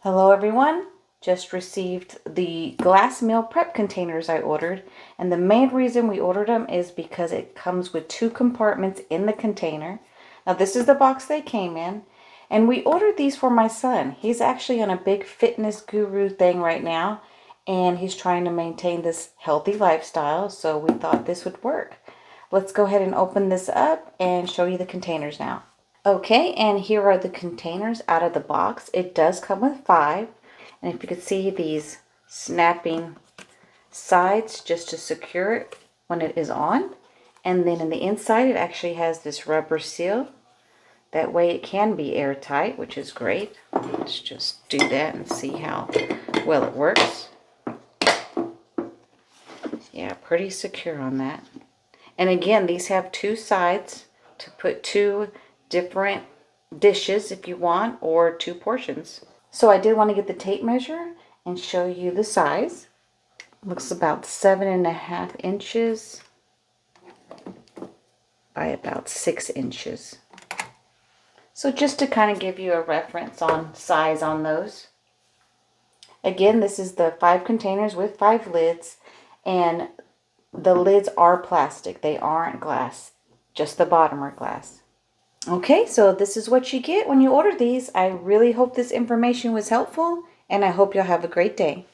Hello everyone, just received the glass meal prep containers I ordered, and the main reason we ordered them is because it comes with 2 compartments in the container. Now this is the box they came in, and we ordered these for my son. He's actually on a big fitness guru thing right now, and he's trying to maintain this healthy lifestyle, so we thought this would work. Let's go ahead and open this up and show you the containers now. Okay, and here are the containers out of the box. It does come with 5. And if you could see these snapping sides just to secure it when it is on. And then in the inside, it actually has this rubber seal. That way it can be airtight, which is great. Let's just do that and see how well it works. Yeah, pretty secure on that. And again, these have 2 sides to put 2 different dishes if you want, or 2 portions. So I did want to get the tape measure and show you the size. Looks about 7.5 inches by about 6 inches. So just to kind of give you a reference on size on those. Again, this is the 5 containers with 5 lids, and the lids are plastic. They aren't glass. Just the bottom are glass. Okay, so this is what you get when you order these. I really hope this information was helpful, and I hope you'll have a great day.